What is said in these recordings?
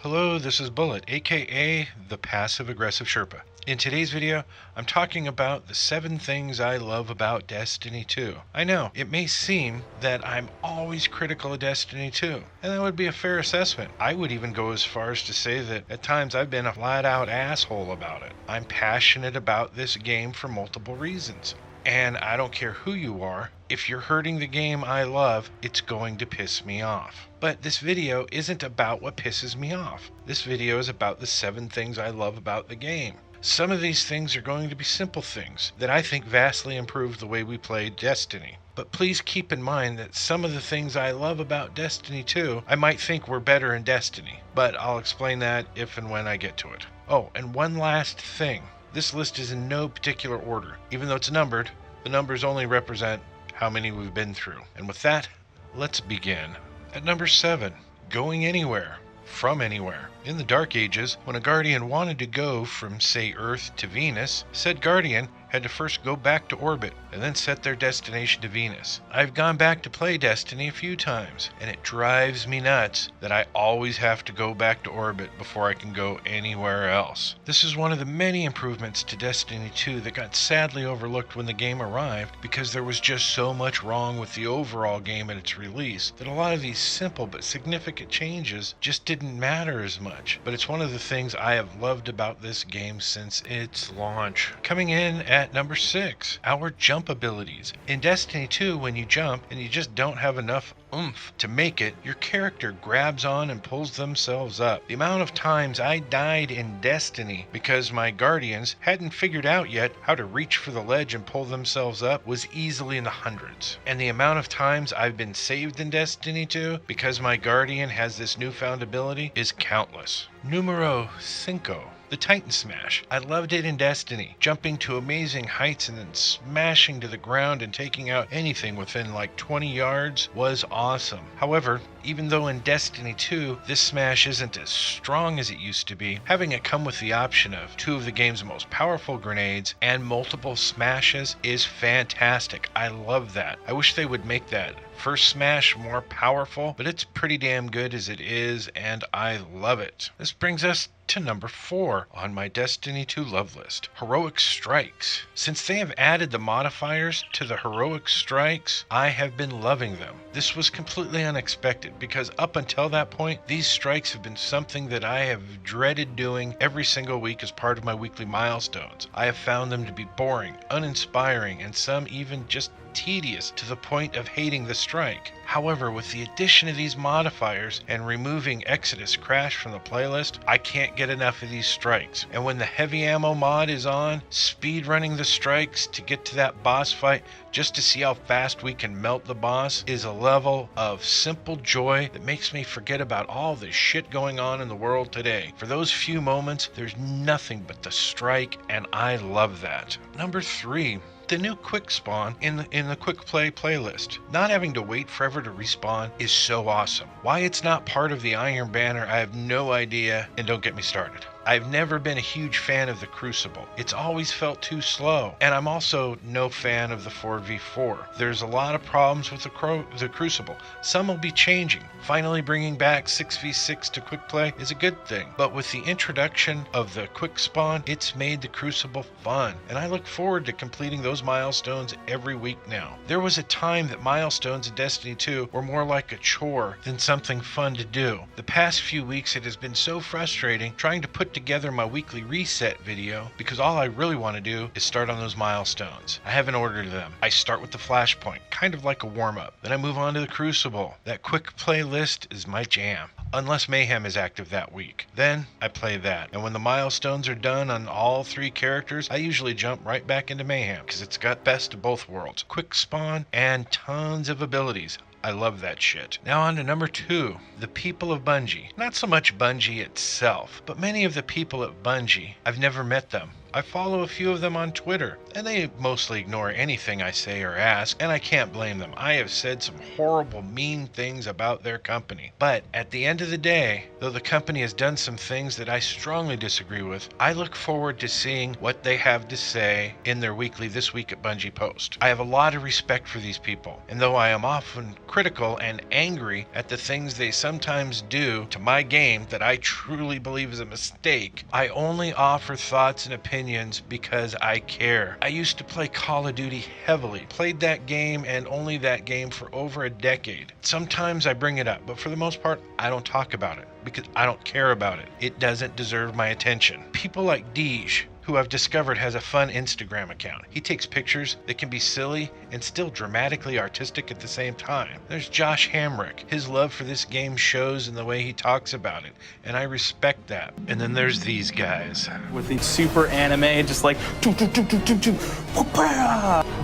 Hello, this is Bullet, aka the Passive Aggressive Sherpa. In today's video, I'm talking about the 7 things I love about Destiny 2. I know, it may seem that I'm always critical of Destiny 2, and that would be a fair assessment. I would even go as far as to say that at times I've been a flat-out asshole about it. I'm passionate about this game for multiple reasons. And I don't care who you are, if you're hurting the game I love, it's going to piss me off. But this video isn't about what pisses me off. This video is about the 7 things I love about the game. Some of these things are going to be simple things that I think vastly improve the way we play Destiny. But please keep in mind that some of the things I love about Destiny 2, I might think were better in Destiny. But I'll explain that if and when I get to it. Oh, and one last thing. This list is in no particular order. Even though it's numbered, the numbers only represent how many we've been through. And with that, let's begin. At number 7, going anywhere, from anywhere. In the Dark Ages, when a Guardian wanted to go from, say, Earth to Venus, said Guardian had to first go back to orbit and then set their destination to Venus. I've gone back to play Destiny a few times, and it drives me nuts that I always have to go back to orbit before I can go anywhere else. This is one of the many improvements to Destiny 2 that got sadly overlooked when the game arrived because there was just so much wrong with the overall game at its release that a lot of these simple but significant changes just didn't matter as much. But it's one of the things I have loved about this game since its launch. Coming in at number 6, our jump abilities. In Destiny 2, when you jump and you just don't have enough oomph to make it, your character grabs on and pulls themselves up. The amount of times I died in Destiny because my Guardians hadn't figured out yet how to reach for the ledge and pull themselves up was easily in the hundreds. And the amount of times I've been saved in Destiny 2 because my Guardian has this newfound ability is countless. Numero 5. The Titan Smash. I loved it in Destiny. Jumping to amazing heights and then smashing to the ground and taking out anything within like 20 yards was awesome. However, even though in Destiny 2 this smash isn't as strong as it used to be, having it come with the option of 2 of the game's most powerful grenades and multiple smashes is fantastic. I love that. I wish they would make that first smash more powerful, but it's pretty damn good as it is, and I love it. This brings us to number 4 on my Destiny 2 love list, Heroic Strikes. Since they have added the modifiers to the Heroic Strikes, I have been loving them. This was completely unexpected because up until that point, these strikes have been something that I have dreaded doing every single week as part of my weekly milestones. I have found them to be boring, uninspiring, and some even just tedious to the point of hating the strike. However, with the addition of these modifiers and removing Exodus Crash from the playlist, I can't get enough of these strikes. And when the heavy ammo mod is on, speed running the strikes to get to that boss fight just to see how fast we can melt the boss is a level of simple joy that makes me forget about all the shit going on in the world today. For those few moments, there's nothing but the strike, and I love that. Number 3. The new quick spawn in the quick play playlist. Not having to wait forever to respawn is so awesome. Why it's not part of the Iron Banner, I have no idea, and don't get me started. I've never been a huge fan of the Crucible. It's always felt too slow, and I'm also no fan of the 4v4. There's a lot of problems with the Crucible. Some will be changing. Finally bringing back 6v6 to quick play is a good thing, but with the introduction of the quick spawn, it's made the Crucible fun, and I look forward to completing those milestones every week now. There was a time that milestones in Destiny 2 were more like a chore than something fun to do. The past few weeks it has been so frustrating trying to put together my weekly reset video because all I really want to do is start on those milestones. I haven't ordered them. I start with the flashpoint, kind of like a warm-up. Then I move on to the Crucible. That quick play list is my jam. Unless Mayhem is active that week. Then I play that. And when the milestones are done on all 3 characters, I usually jump right back into Mayhem because it's got best of both worlds. Quick spawn and tons of abilities. I love that shit. Now on to number 2, the people of Bungie. Not so much Bungie itself, but many of the people at Bungie. I've never met them. I follow a few of them on Twitter, and they mostly ignore anything I say or ask, and I can't blame them. I have said some horrible, mean things about their company. But at the end of the day, though the company has done some things that I strongly disagree with, I look forward to seeing what they have to say in their weekly This Week at Bungie post. I have a lot of respect for these people, and though I am often critical and angry at the things they sometimes do to my game that I truly believe is a mistake, I only offer thoughts and opinions because I care. I used to play Call of Duty heavily, played that game and only that game for over a decade. Sometimes I bring it up, but for the most part, I don't talk about it because I don't care about it. It doesn't deserve my attention. People like Deej, who I've discovered has a fun Instagram account. He takes pictures that can be silly and still dramatically artistic at the same time. There's Josh Hamrick. His love for this game shows in the way he talks about it, and I respect that. And then there's these guys. With the super anime, just like,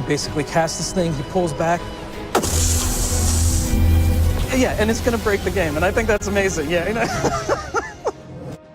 Basically casts this thing, he pulls back. yeah, and it's gonna break the game, and I think that's amazing, yeah, you know?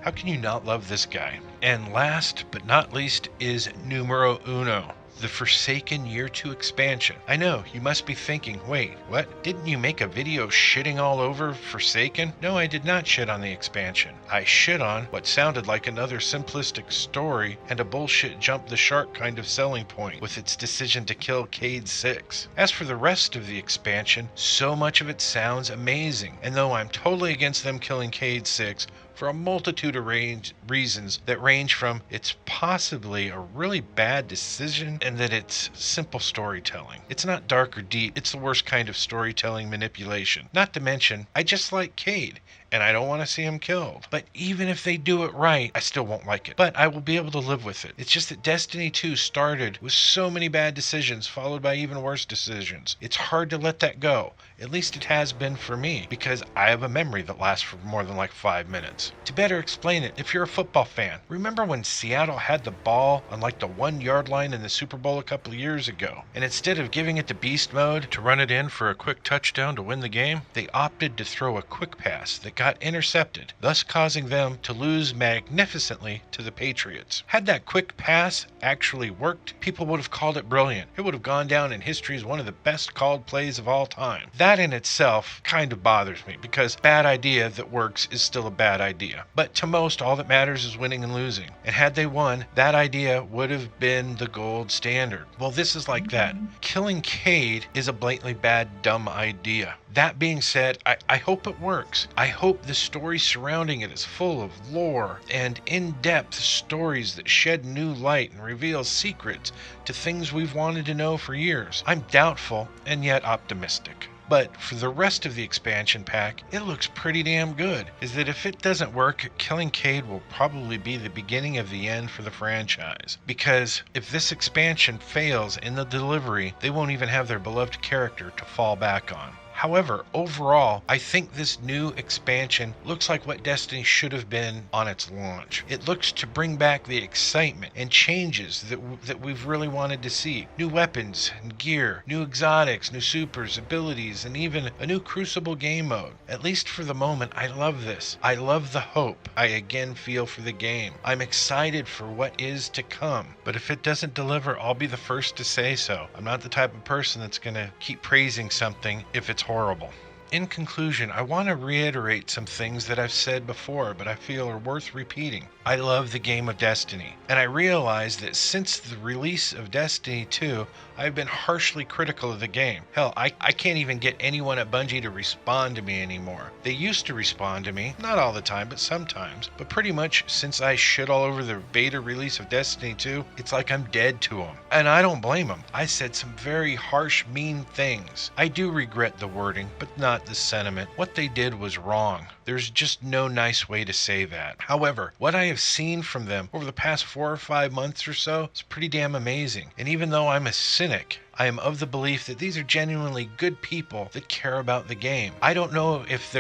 How can you not love this guy? And last but not least is numero uno, the Forsaken Year 2 expansion. I know, you must be thinking, wait, what? Didn't you make a video shitting all over Forsaken? No, I did not shit on the expansion. I shit on what sounded like another simplistic story and a bullshit jump the shark kind of selling point with its decision to kill Cade 6. As for the rest of the expansion, so much of it sounds amazing, and though I'm totally against them killing Cade 6, for a multitude of reasons that range from it's possibly a really bad decision and that it's simple storytelling. It's not dark or deep, it's the worst kind of storytelling manipulation. Not to mention, I just like Cade, and I don't want to see him killed. But even if they do it right, I still won't like it. But I will be able to live with it. It's just that Destiny 2 started with so many bad decisions, followed by even worse decisions. It's hard to let that go. At least it has been for me, because I have a memory that lasts for more than like 5 minutes. To better explain it, if you're a football fan, remember when Seattle had the ball on like the 1 yard line in the Super Bowl a couple of years ago, and instead of giving it to beast mode to run it in for a quick touchdown to win the game, they opted to throw a quick pass that got intercepted, thus causing them to lose magnificently to the Patriots. Had that quick pass actually worked, people would have called it brilliant. It would have gone down in history as one of the best called plays of all time. That in itself kind of bothers me, because bad idea that works is still a bad idea. But to most, all that matters is winning and losing. And had they won, that idea would have been the gold standard. Well, this is like that. Killing Cade is a blatantly bad, dumb idea. That being said, I hope it works. I hope the story surrounding it is full of lore and in-depth stories that shed new light and reveal secrets to things we've wanted to know for years. I'm doubtful and yet optimistic. But for the rest of the expansion pack, it looks pretty damn good. Is that if it doesn't work, killing Cade will probably be the beginning of the end for the franchise. Because if this expansion fails in the delivery, they won't even have their beloved character to fall back on. However, overall, I think this new expansion looks like what Destiny should have been on its launch. It looks to bring back the excitement and changes that we've really wanted to see. New weapons and gear, new exotics, new supers, abilities, and even a new Crucible game mode. At least for the moment, I love this. I love the hope I again feel for the game. I'm excited for what is to come. But if it doesn't deliver, I'll be the first to say so. I'm not the type of person that's going to keep praising something if it's horrible. In conclusion, I want to reiterate some things that I've said before, but I feel are worth repeating. I love the game of Destiny, and I realize that since the release of Destiny 2, I've been harshly critical of the game. Hell, I can't even get anyone at Bungie to respond to me anymore. They used to respond to me, not all the time, but sometimes. But pretty much since I shit all over the beta release of Destiny 2, it's like I'm dead to them. And I don't blame them. I said some very harsh, mean things. I do regret the wording, but not the sentiment. What they did was wrong. There's just no nice way to say that. However, what I have seen from them over the past 4 or 5 months or so is pretty damn amazing. And even though I'm a cynic, I am of the belief that these are genuinely good people that care about the game. I don't know if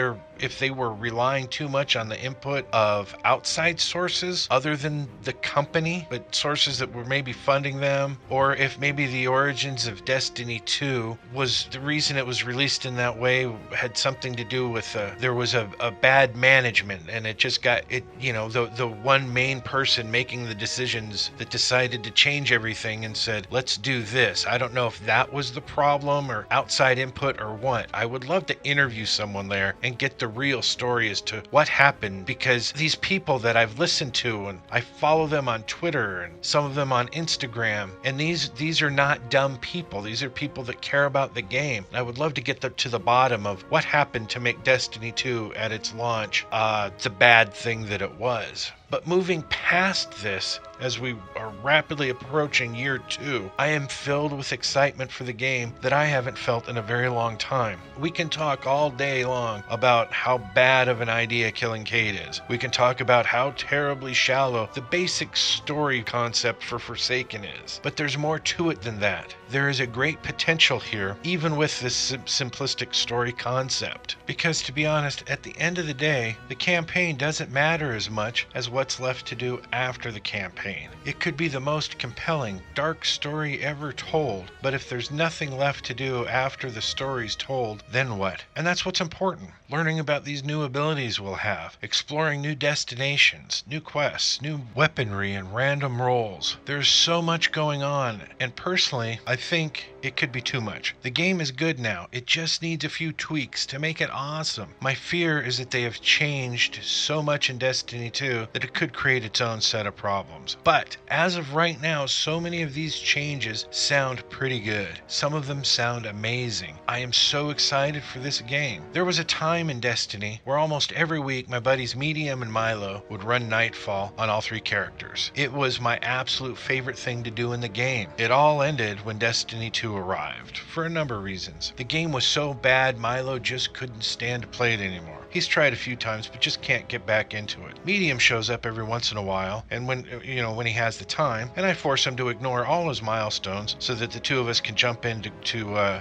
they were relying too much on the input of outside sources other than the company, but sources that were maybe funding them, or if maybe the origins of Destiny 2 was the reason it was released in that way had something to do with there was a bad management, and it just got it, the one main person making the decisions that decided to change everything and said, let's do this. I don't know if that was the problem or outside input or what. I would love to interview someone there and get the real story as to what happened, because these people that I've listened to, and I follow them on Twitter and some of them on Instagram, and these are not dumb people. These are people that care about the game. I would love to get to the bottom of what happened to make Destiny 2 at its launch the bad thing that it was. But moving past this, as we are rapidly approaching year 2, I am filled with excitement for the game that I haven't felt in a very long time. We can talk all day long about how bad of an idea killing Kate is. We can talk about how terribly shallow the basic story concept for Forsaken is. But there's more to it than that. There is a great potential here, even with this simplistic story concept. Because to be honest, at the end of the day, the campaign doesn't matter as much as what's left to do after the campaign. It could be the most compelling, dark story ever told, but if there's nothing left to do after the story's told, then what? And that's what's important. Learning about these new abilities we'll have, exploring new destinations, new quests, new weaponry, and random rolls. There's so much going on, and personally, I think it could be too much. The game is good now. It just needs a few tweaks to make it awesome. My fear is that they have changed so much in Destiny 2 that it could create its own set of problems. But as of right now, so many of these changes sound pretty good. Some of them sound amazing. I am so excited for this game. There was a time in Destiny where almost every week my buddies Medium and Milo would run Nightfall on all 3 characters. It was my absolute favorite thing to do in the game. It all ended when Destiny 2 arrived, for a number of reasons. The game was so bad Milo just couldn't stand to play it anymore. He's tried a few times but just can't get back into it. Medium shows up every once in a while, and when he has the time, and I force him to ignore all his milestones so that the two of us can jump into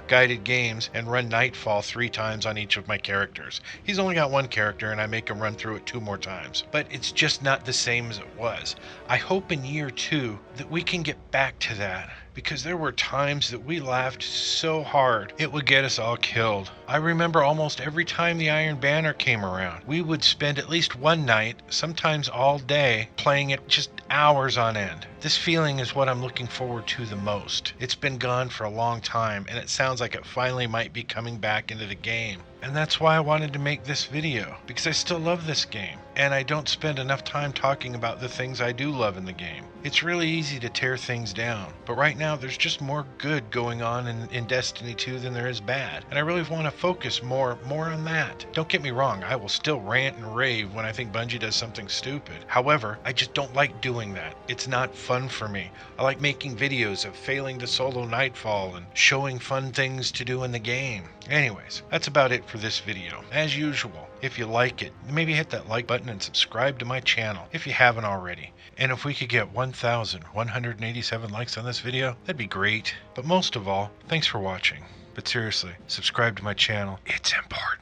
guided games and run Nightfall 3 times on each of my characters. He's only got 1 character and I make him run through it 2 more times. But it's just not the same as it was. I hope in year 2 that we can get back to that, because there were times that we laughed so hard it would get us all killed. I remember almost every time the Iron Banner came around, we would spend at least one night, sometimes all day, playing it just hours on end. This feeling is what I'm looking forward to the most. It's been gone for a long time, and it sounds like it finally might be coming back into the game. And that's why I wanted to make this video, because I still love this game, and I don't spend enough time talking about the things I do love in the game. It's really easy to tear things down, but right now there's just more good going on in Destiny 2 than there is bad, and I really want to focus more on that. Don't get me wrong, I will still rant and rave when I think Bungie does something stupid. However, I just don't like doing that. It's not fun for me. I like making videos of failing to solo Nightfall and showing fun things to do in the game. Anyways, that's about it for this video. As usual, if you like it, maybe hit that like button and subscribe to my channel if you haven't already. And if we could get 1,187 likes on this video, that'd be great. But most of all, thanks for watching. But seriously, subscribe to my channel. It's important.